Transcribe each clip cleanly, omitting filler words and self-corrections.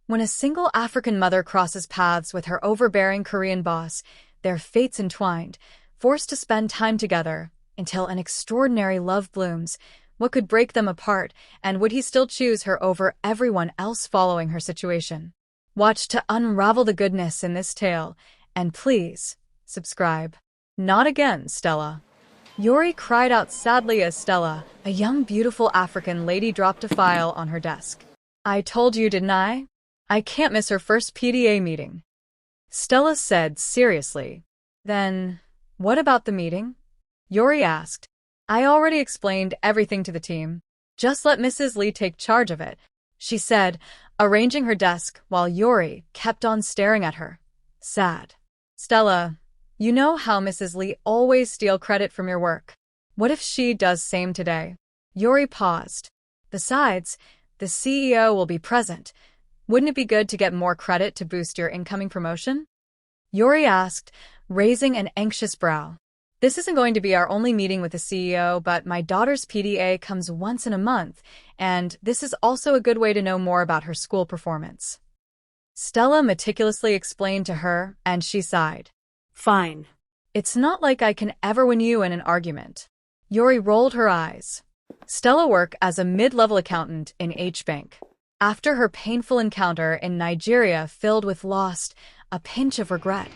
When a single African mother crosses paths with her overbearing Korean boss, their fates entwined, forced to spend time together until an extraordinary love blooms. What could break them apart, and would he still choose her over everyone else following her situation? Watch to unravel the goodness in this tale, and please, subscribe. Not again, Stella. Yuri cried out sadly as Stella, a young beautiful African lady, dropped a file on her desk. I told you, didn't I? I can't miss her first PDA meeting. Stella said seriously. Then, what about the meeting? Yuri asked. I already explained everything to the team. Just let Mrs. Lee take charge of it, she said, arranging her desk while Yuri kept on staring at her. Sad. Stella, you know how Mrs. Lee always steals credit from your work. What if she does same today? Yuri paused. Besides, the CEO will be present. Wouldn't it be good to get more credit to boost your incoming promotion? Yuri asked, raising an anxious brow. This isn't going to be our only meeting with the CEO, but my daughter's PDA comes once in a month, and this is also a good way to know more about her school performance. Stella meticulously explained to her, and she sighed. Fine. It's not like I can ever win you in an argument. Yuri rolled her eyes. Stella worked as a mid-level accountant in H-Bank. After her painful encounter in Nigeria filled with loss, a pinch of regret,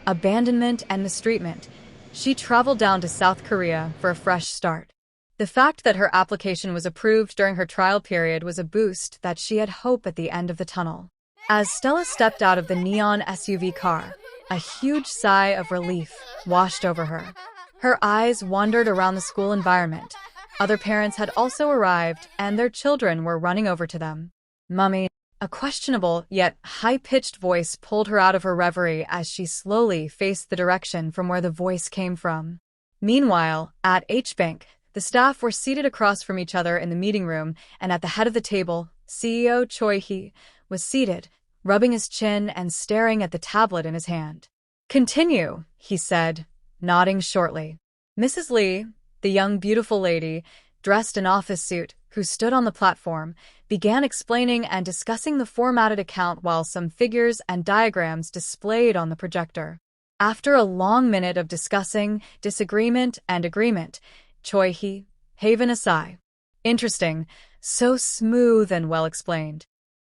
abandonment, and mistreatment, she traveled down to South Korea for a fresh start. The fact that her application was approved during her trial period was a boost that she had hope at the end of the tunnel. As Stella stepped out of the neon SUV car, a huge sigh of relief washed over her. Her eyes wandered around the school environment. Other parents had also arrived, and their children were running over to them. Mummy, a questionable yet high-pitched voice pulled her out of her reverie as she slowly faced the direction from where the voice came from. Meanwhile, at H-Bank, the staff were seated across from each other in the meeting room, and at the head of the table, CEO Choi Hee was seated, rubbing his chin and staring at the tablet in his hand. Continue, he said, nodding shortly. Mrs. Lee, the young beautiful lady, dressed in office suit, who stood on the platform, began explaining and discussing the formatted account while some figures and diagrams displayed on the projector. After a long minute of discussing, disagreement, and agreement, Choi Hee heaved a sigh. Interesting, so smooth and well explained.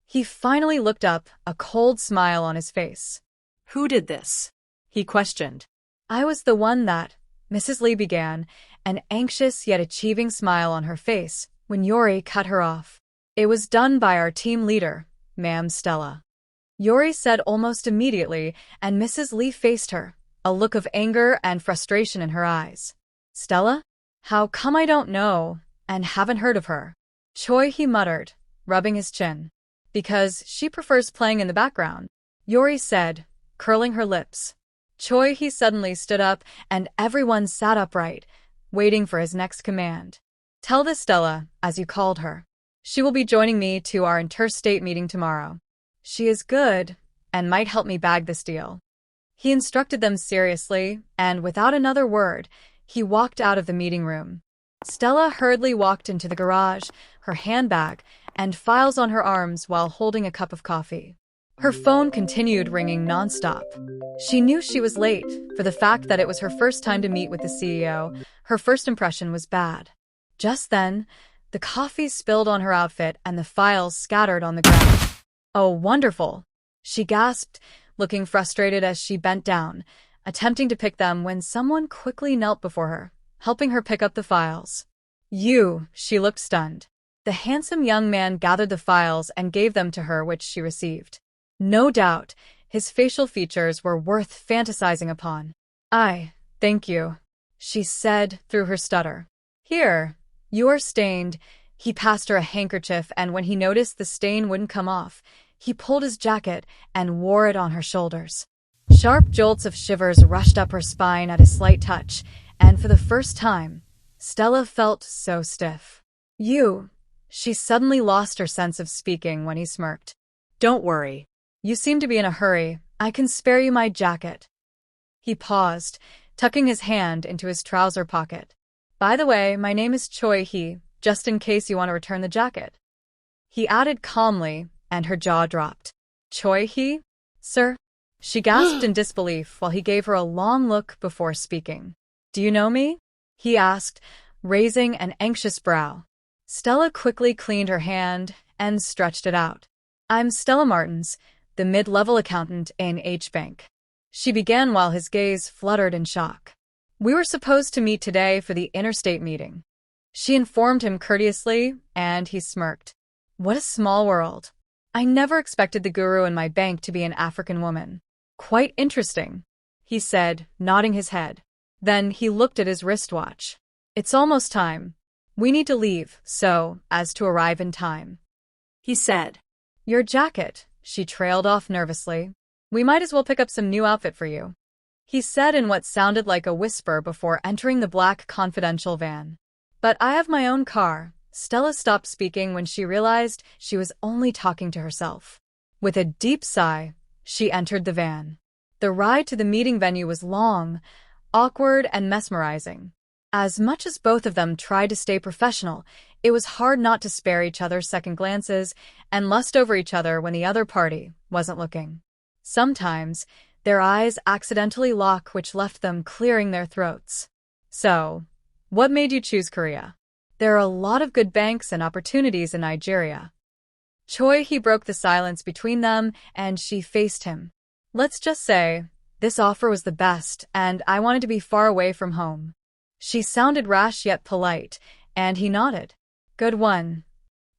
He finally looked up, a cold smile on his face. Who did this? He questioned. I was the one that, Mrs. Lee began, an anxious yet achieving smile on her face, when Yuri cut her off. It was done by our team leader, Ma'am Stella. Yuri said almost immediately, and Mrs. Lee faced her, a look of anger and frustration in her eyes. Stella? How come I don't know, and haven't heard of her? Choi Hee muttered, rubbing his chin. Because she prefers playing in the background, Yuri said, curling her lips. Choi Hee suddenly stood up, and everyone sat upright, waiting for his next command. Tell this Stella, as you called her. She will be joining me to our interstate meeting tomorrow. She is good, and might help me bag this deal. He instructed them seriously, and without another word, he walked out of the meeting room. Stella hurriedly walked into the garage, her handbag, and files on her arms while holding a cup of coffee. Her phone continued ringing nonstop. She knew she was late, for the fact that it was her first time to meet with the CEO. Her first impression was bad. Just then, the coffee spilled on her outfit and the files scattered on the ground. Oh, wonderful! She gasped, looking frustrated as she bent down, attempting to pick them when someone quickly knelt before her, helping her pick up the files. She looked stunned. The handsome young man gathered the files and gave them to her, which she received. No doubt, his facial features were worth fantasizing upon. Thank you, she said through her stutter. Here, you are stained. He passed her a handkerchief, and when he noticed the stain wouldn't come off, he pulled his jacket and wore it on her shoulders. Sharp jolts of shivers rushed up her spine at his slight touch, and for the first time, Stella felt so stiff. She suddenly lost her sense of speaking when he smirked. Don't worry. You seem to be in a hurry. I can spare you my jacket. He paused, tucking his hand into his trouser pocket. By the way, my name is Choi Hee, just in case you want to return the jacket. He added calmly, and her jaw dropped. Choi-hee? Sir? She gasped in disbelief while he gave her a long look before speaking. Do you know me? He asked, raising an anxious brow. Stella quickly cleaned her hand and stretched it out. I'm Stella Martins, the mid-level accountant in H-Bank. She began while his gaze fluttered in shock. We were supposed to meet today for the interstate meeting. She informed him courteously, and he smirked. What a small world. I never expected the guru in my bank to be an African woman. Quite interesting, he said, nodding his head. Then he looked at his wristwatch. It's almost time. We need to leave, so as to arrive in time, he said. Your jacket, she trailed off nervously. We might as well pick up some new outfit for you, he said in what sounded like a whisper before entering the black confidential van. But I have my own car. Stella stopped speaking when she realized she was only talking to herself. With a deep sigh, she entered the van. The ride to the meeting venue was long, awkward, and mesmerizing. As much as both of them tried to stay professional, it was hard not to spare each other second glances and lust over each other when the other party wasn't looking. Sometimes, their eyes accidentally lock, which left them clearing their throats. So, what made you choose Korea? There are a lot of good banks and opportunities in Nigeria. Choi-hee broke the silence between them, and she faced him. Let's just say, this offer was the best, and I wanted to be far away from home. She sounded rash yet polite, and he nodded. Good one.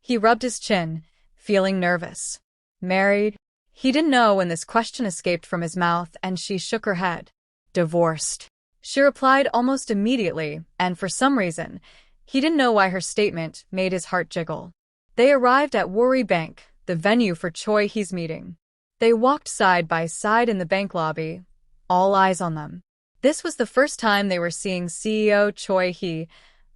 He rubbed his chin, feeling nervous. Married? He didn't know when this question escaped from his mouth, and she shook her head. Divorced. She replied almost immediately, and for some reason, he didn't know why her statement made his heart jiggle. They arrived at Woori Bank, the venue for Choi-hee's meeting. They walked side by side in the bank lobby, all eyes on them. This was the first time they were seeing CEO Choi-hee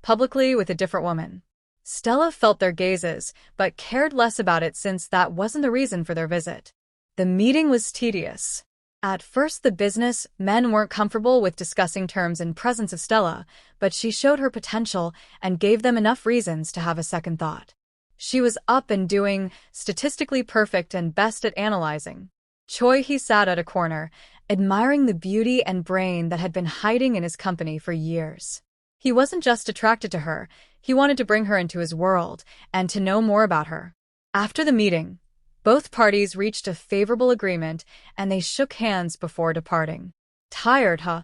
publicly with a different woman. Stella felt their gazes, but cared less about it since that wasn't the reason for their visit. The meeting was tedious. At first, the business men weren't comfortable with discussing terms in presence of Stella, but she showed her potential and gave them enough reasons to have a second thought. She was up and doing, statistically perfect and best at analyzing. Choi-hee sat at a corner, admiring the beauty and brain that had been hiding in his company for years. He wasn't just attracted to her, he wanted to bring her into his world and to know more about her. After the meeting, both parties reached a favorable agreement and they shook hands before departing. Tired, huh?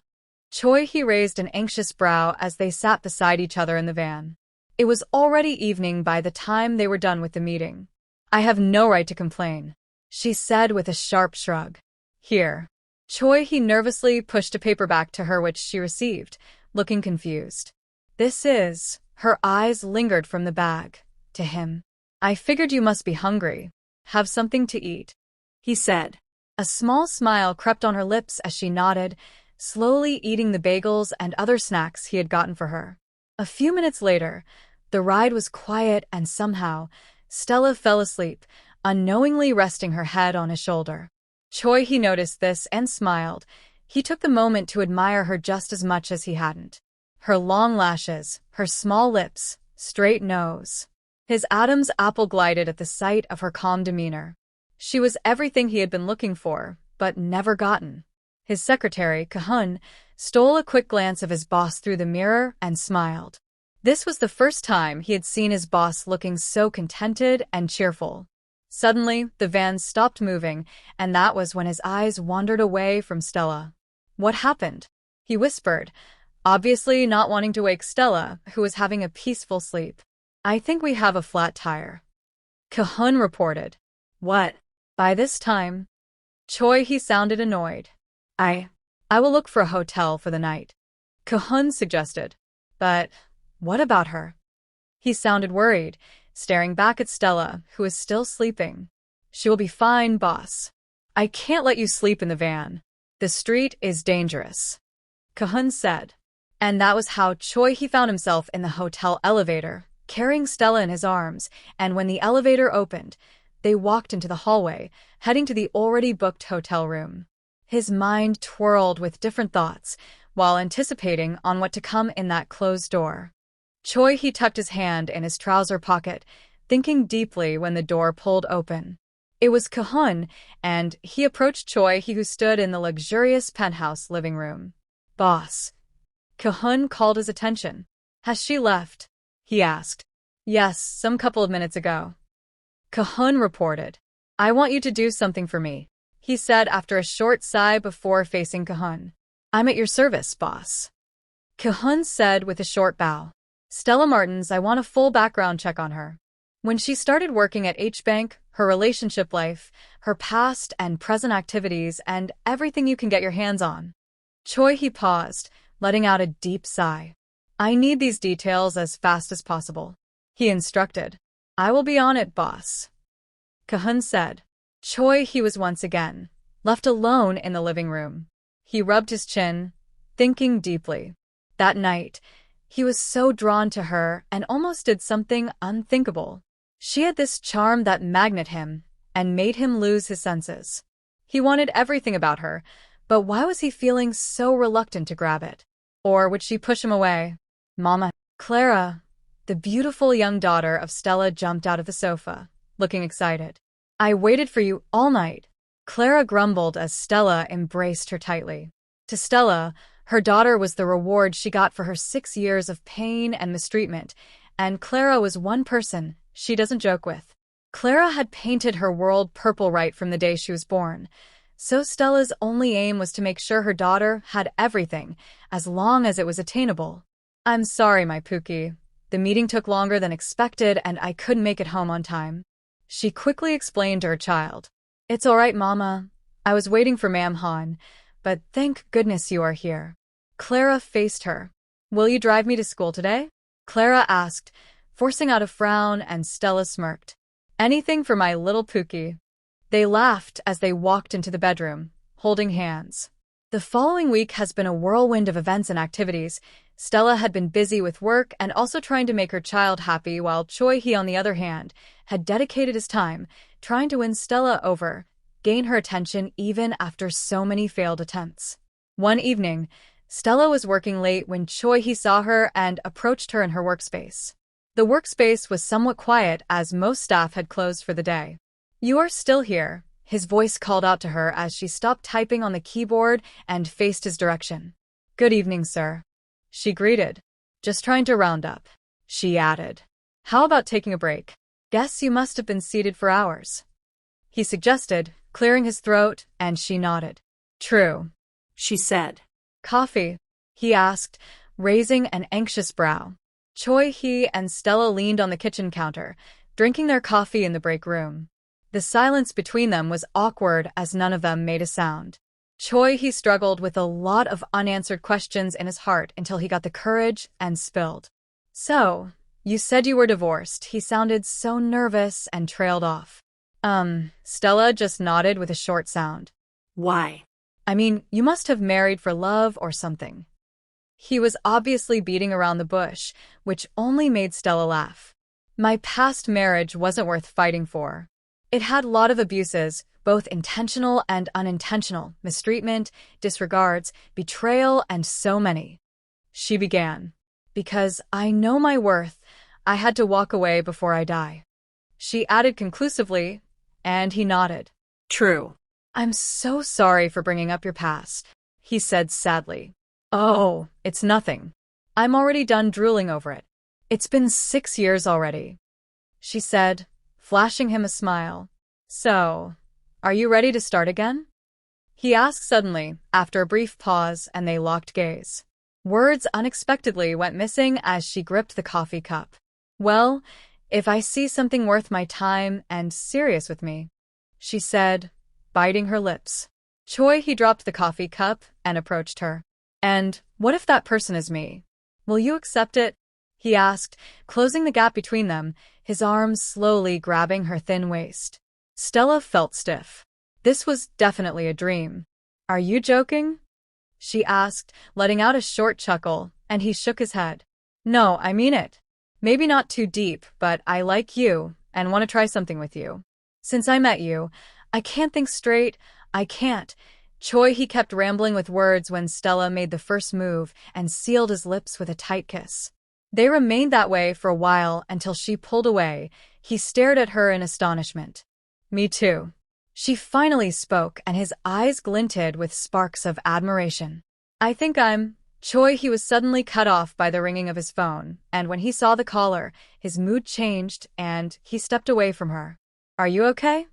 Choi-hee raised an anxious brow as they sat beside each other in the van. It was already evening by the time they were done with the meeting. I have no right to complain, she said with a sharp shrug. Here. Choi-hee nervously pushed a paperback to her which she received, looking confused. This is, her eyes lingered from the bag, to him. I figured you must be hungry. Have something to eat, he said. A small smile crept on her lips as she nodded, slowly eating the bagels and other snacks he had gotten for her. A few minutes later, the ride was quiet and somehow, Stella fell asleep, unknowingly resting her head on his shoulder. Choi-hee noticed this and smiled. He took the moment to admire her just as much as he hadn't. Her long lashes, her small lips, straight nose. His Adam's apple glided at the sight of her calm demeanor. She was everything he had been looking for, but never gotten. His secretary, Kahun, stole a quick glance of his boss through the mirror and smiled. This was the first time he had seen his boss looking so contented and cheerful. Suddenly, the van stopped moving, and that was when his eyes wandered away from Stella. What happened? He whispered, obviously not wanting to wake Stella, who was having a peaceful sleep. I think we have a flat tire, Kahun reported. What? By this time, Choi-hee sounded annoyed. I will look for a hotel for the night, Kahun suggested. But what about her? He sounded worried, staring back at Stella, who was still sleeping. She will be fine, boss. I can't let you sleep in the van. The street is dangerous, Kahun said. And that was how Choi-hee found himself in the hotel elevator, carrying Stella in his arms, and when the elevator opened, they walked into the hallway, heading to the already booked hotel room. His mind twirled with different thoughts, while anticipating on what to come in that closed door. Choi-hee tucked his hand in his trouser pocket, thinking deeply when the door pulled open. It was Kahun, and he approached Choi, who stood in the luxurious penthouse living room. Boss. Kahun called his attention. Has she left? He asked. Yes, some couple of minutes ago. Kahun reported. I want you to do something for me, he said after a short sigh before facing Kahun. I'm at your service, boss. Kahun said with a short bow. Stella Martins, I want a full background check on her. When she started working at H-Bank, her relationship life, her past and present activities, and everything you can get your hands on. Choi, he paused, letting out a deep sigh. I need these details as fast as possible, he instructed. I will be on it, boss. Kahun said. Choi, he was once again left alone in the living room. He rubbed his chin, thinking deeply. That night, he was so drawn to her and almost did something unthinkable. She had this charm that magneted him and made him lose his senses. He wanted everything about her, but why was he feeling so reluctant to grab it? Or would she push him away? Mama. Clara, the beautiful young daughter of Stella, jumped out of the sofa, looking excited. I waited for you all night. Clara grumbled as Stella embraced her tightly. To Stella, her daughter was the reward she got for her 6 years of pain and mistreatment, and Clara was one person she doesn't joke with. Clara had painted her world purple right from the day she was born, so Stella's only aim was to make sure her daughter had everything, as long as it was attainable. I'm sorry, my Pookie. The meeting took longer than expected and I couldn't make it home on time. She quickly explained to her child. It's all right, Mama. I was waiting for Ma'am Han, but thank goodness you are here. Clara faced her. Will you drive me to school today? Clara asked, forcing out a frown, and Stella smirked. Anything for my little Pookie. They laughed as they walked into the bedroom, holding hands. The following week has been a whirlwind of events and activities. Stella had been busy with work and also trying to make her child happy, while Choi Hee, on the other hand, had dedicated his time trying to win Stella over, gain her attention even after so many failed attempts. One evening, Stella was working late when Choi Hee saw her and approached her in her workspace. The workspace was somewhat quiet as most staff had closed for the day. You are still here, his voice called out to her as she stopped typing on the keyboard and faced his direction. Good evening, sir. She greeted. Just trying to round up, she added. How about taking a break? Guess you must have been seated for hours, he suggested, clearing his throat, and she nodded. True, she said. Coffee? He asked, raising an anxious brow. Choi Hee and Stella leaned on the kitchen counter, drinking their coffee in the break room. The silence between them was awkward as none of them made a sound. Choi Hee struggled with a lot of unanswered questions in his heart until he got the courage and spilled. So, you said you were divorced. He sounded so nervous and trailed off. Stella just nodded with a short sound. Why? I mean, you must have married for love or something. He was obviously beating around the bush, which only made Stella laugh. My past marriage wasn't worth fighting for. It had a lot of abuses, both intentional and unintentional, mistreatment, disregards, betrayal, and so many. She began. Because I know my worth, I had to walk away before I die. She added conclusively, and he nodded. True. I'm so sorry for bringing up your past, he said sadly. Oh, it's nothing. I'm already done drooling over it. It's been 6 years already, she said, flashing him a smile. So, are you ready to start again? He asked suddenly, after a brief pause, and they locked gaze. Words unexpectedly went missing as she gripped the coffee cup. Well, if I see something worth my time and serious with me, she said, biting her lips. Choi, he dropped the coffee cup and approached her. And what if that person is me? Will you accept it? He asked, closing the gap between them, his arms slowly grabbing her thin waist. Stella felt stiff. This was definitely a dream. Are you joking? She asked, letting out a short chuckle, and he shook his head. No, I mean it. Maybe not too deep, but I like you and want to try something with you. Since I met you, I can't think straight. I can't. Choi, he kept rambling with words when Stella made the first move and sealed his lips with a tight kiss. They remained that way for a while until she pulled away. He stared at her in astonishment. Me too. She finally spoke, and his eyes glinted with sparks of admiration. I think I'm... Choi, he was suddenly cut off by the ringing of his phone, and when he saw the caller, his mood changed and he stepped away from her. Are you okay?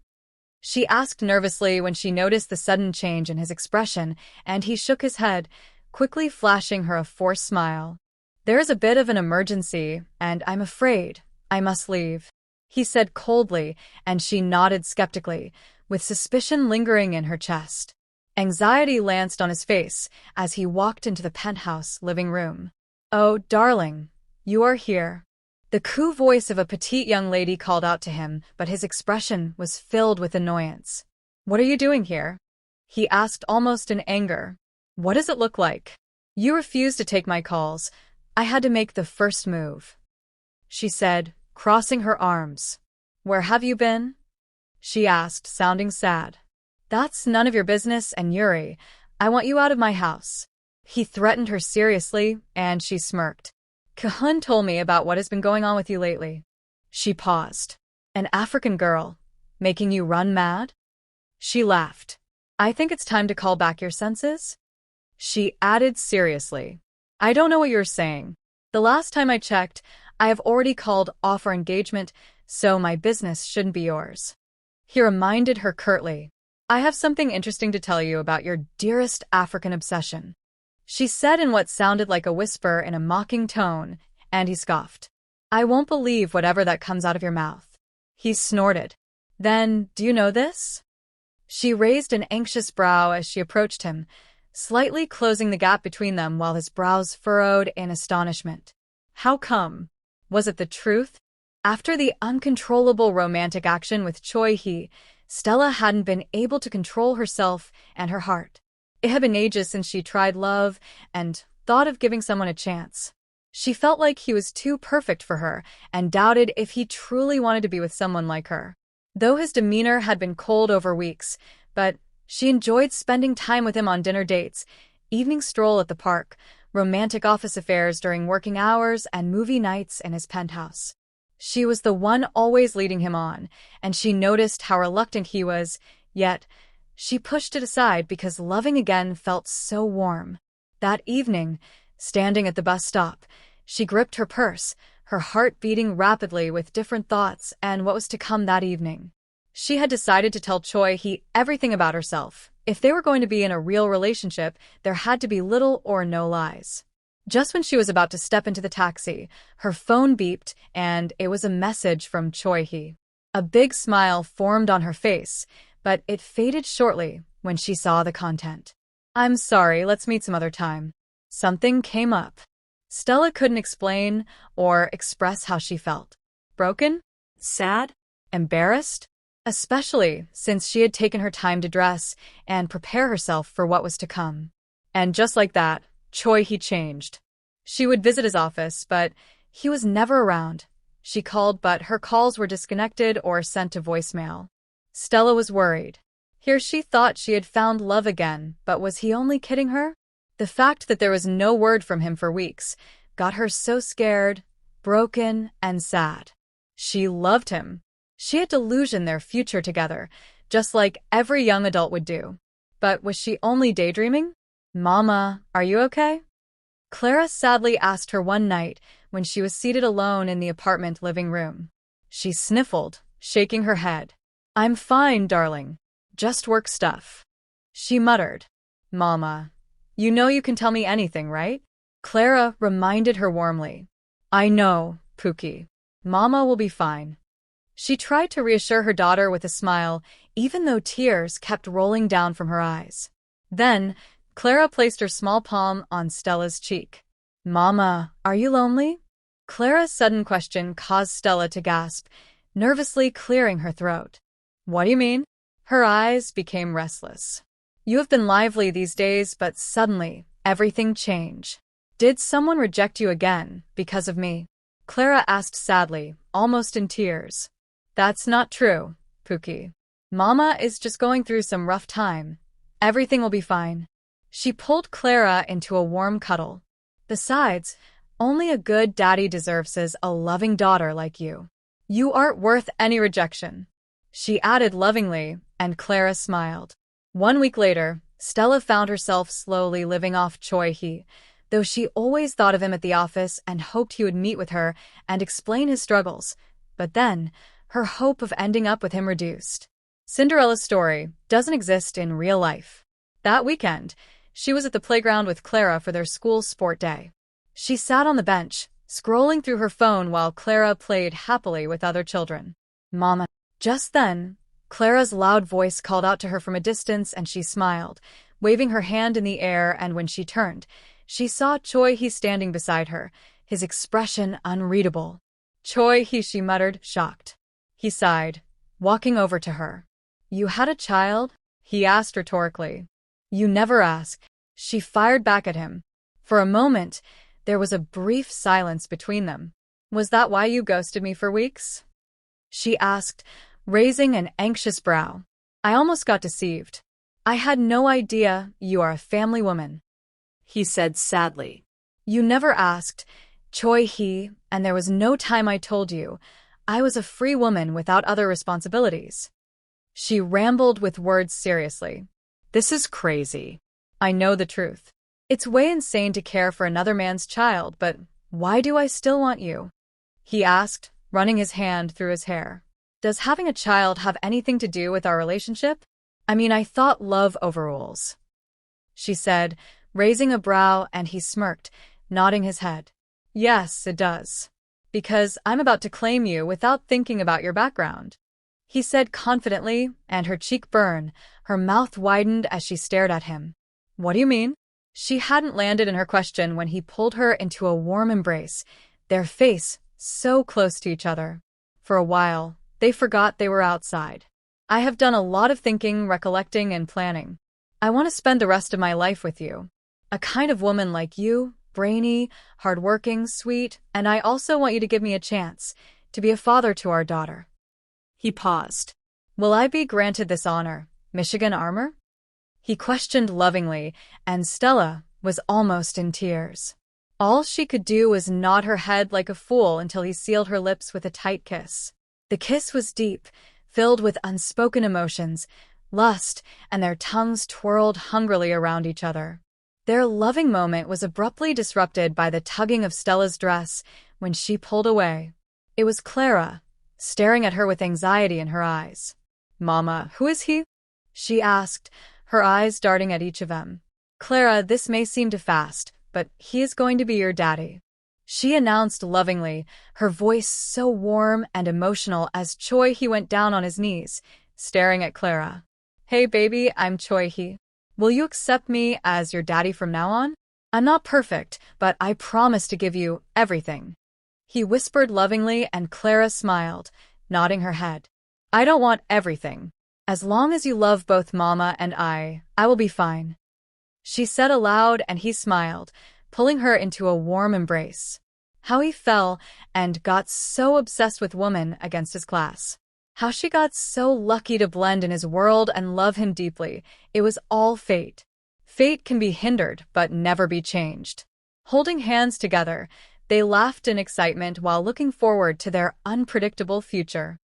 She asked nervously when she noticed the sudden change in his expression, and he shook his head, quickly flashing her a forced smile. There is a bit of an emergency, and I'm afraid I must leave, he said coldly, and she nodded skeptically, with suspicion lingering in her chest. Anxiety lanced on his face as he walked into the penthouse living room. Oh, darling, you are here. The cool voice of a petite young lady called out to him, but his expression was filled with annoyance. What are you doing here? He asked almost in anger. What does it look like? You refuse to take my calls. I had to make the first move, she said, crossing her arms. Where have you been? She asked, sounding sad. That's none of your business, and Yuri, I want you out of my house. He threatened her seriously, and she smirked. Kahun told me about what has been going on with you lately. She paused. An African girl, making you run mad? She laughed. I think it's time to call back your senses? She added seriously. I don't know what you're saying. The last time I checked, I have already called off our engagement, so my business shouldn't be yours. He reminded her curtly. I have something interesting to tell you about your dearest African obsession, she said in what sounded like a whisper in a mocking tone, and he scoffed. I won't believe whatever that comes out of your mouth. He snorted. Then, do you know this? She raised an anxious brow as she approached him, slightly closing the gap between them while his brows furrowed in astonishment. How come? Was it the truth? After the uncontrollable romantic action with Choi Hee, Stella hadn't been able to control herself and her heart. It had been ages since she tried love and thought of giving someone a chance. She felt like he was too perfect for her and doubted if he truly wanted to be with someone like her. Though his demeanor had been cold over weeks, but she enjoyed spending time with him on dinner dates, evening stroll at the park, romantic office affairs during working hours, and movie nights in his penthouse. She was the one always leading him on, and she noticed how reluctant he was, yet she pushed it aside because loving again felt so warm. That evening, standing at the bus stop, she gripped her purse, her heart beating rapidly with different thoughts and what was to come that evening. She had decided to tell Choi Hee everything about herself. If they were going to be in a real relationship, there had to be little or no lies. Just when she was about to step into the taxi, her phone beeped, and it was a message from Choi Hee. A big smile formed on her face, but it faded shortly when she saw the content. I'm sorry, let's meet some other time. Something came up. Stella couldn't explain or express how she felt. Broken? Sad? Embarrassed? Especially since she had taken her time to dress and prepare herself for what was to come. And just like that, Choi Hee changed. She would visit his office, but he was never around. She called, but her calls were disconnected or sent to voicemail. Stella was worried. Here she thought she had found love again, but was he only kidding her? The fact that there was no word from him for weeks got her so scared, broken, and sad. She loved him. She had delusioned their future together, just like every young adult would do. But was she only daydreaming? Mama, are you okay? Clara sadly asked her one night when she was seated alone in the apartment living room. She sniffled, shaking her head. I'm fine, darling. Just work stuff. She muttered. Mama, you know you can tell me anything, right? Clara reminded her warmly. I know, Pookie. Mama will be fine. She tried to reassure her daughter with a smile, even though tears kept rolling down from her eyes. Then, Clara placed her small palm on Stella's cheek. Mama, are you lonely? Clara's sudden question caused Stella to gasp, nervously clearing her throat. What do you mean? Her eyes became restless. You have been lively these days, but suddenly, everything changed. Did someone reject you again because of me? Clara asked sadly, almost in tears. That's not true, Pookie. Mama is just going through some rough time. Everything will be fine. She pulled Clara into a warm cuddle. Besides, only a good daddy deserves a loving daughter like you. You aren't worth any rejection. she added lovingly, and Clara smiled. 1 week later, Stella found herself slowly living off Choi-hee, though she always thought of him at the office and hoped he would meet with her and explain his struggles. But then, her hope of ending up with him reduced. Cinderella's story doesn't exist in real life. That weekend, she was at the playground with Clara for their school sport day. She sat on the bench, scrolling through her phone while Clara played happily with other children. Mama. Just then, Clara's loud voice called out to her from a distance and she smiled, waving her hand in the air, and when she turned, she saw Choi-hee standing beside her, his expression unreadable. Choi-hee, she muttered, shocked. He sighed, walking over to her. You had a child? He asked rhetorically. You never ask. She fired back at him. For a moment, there was a brief silence between them. Was that why you ghosted me for weeks? She asked, raising an anxious brow. I almost got deceived. I had no idea you are a family woman. He said sadly. You never asked, Choi-hee, and there was no time I told you. I was a free woman without other responsibilities. She rambled with words seriously. This is crazy. I know the truth. It's way insane to care for another man's child, but why do I still want you? He asked, running his hand through his hair. Does having a child have anything to do with our relationship? I mean, I thought love overrules. She said, raising a brow, and he smirked, nodding his head. Yes, it does. Because I'm about to claim you without thinking about your background. He said confidently, and her cheek burned, her mouth widened as she stared at him. What do you mean? She hadn't landed in her question when he pulled her into a warm embrace, their face so close to each other. For a while, they forgot they were outside. I have done a lot of thinking, recollecting, and planning. I want to spend the rest of my life with you. A kind of woman like you, brainy, hardworking, sweet, and I also want you to give me a chance to be a father to our daughter. He paused. Will I be granted this honor, Michigan Armor? He questioned lovingly, and Stella was almost in tears. All she could do was nod her head like a fool until he sealed her lips with a tight kiss. The kiss was deep, filled with unspoken emotions, lust, and their tongues twirled hungrily around each other. Their loving moment was abruptly disrupted by the tugging of Stella's dress when she pulled away. It was Clara, staring at her with anxiety in her eyes. Mama, who is he? She asked, her eyes darting at each of them. Clara, this may seem too fast, but he is going to be your daddy. She announced lovingly, her voice so warm and emotional as Choi-hee went down on his knees, staring at Clara. Hey baby, I'm Choi-hee. Will you accept me as your daddy from now on? I'm not perfect, but I promise to give you everything. He whispered lovingly, and Clara smiled, nodding her head. I don't want everything. As long as you love both Mama and I will be fine. She said aloud, and he smiled, pulling her into a warm embrace. How he fell and got so obsessed with woman against his class. How she got so lucky to blend in his world and love him deeply. It was all fate. Fate can be hindered, but never be changed. Holding hands together, they laughed in excitement while looking forward to their unpredictable future.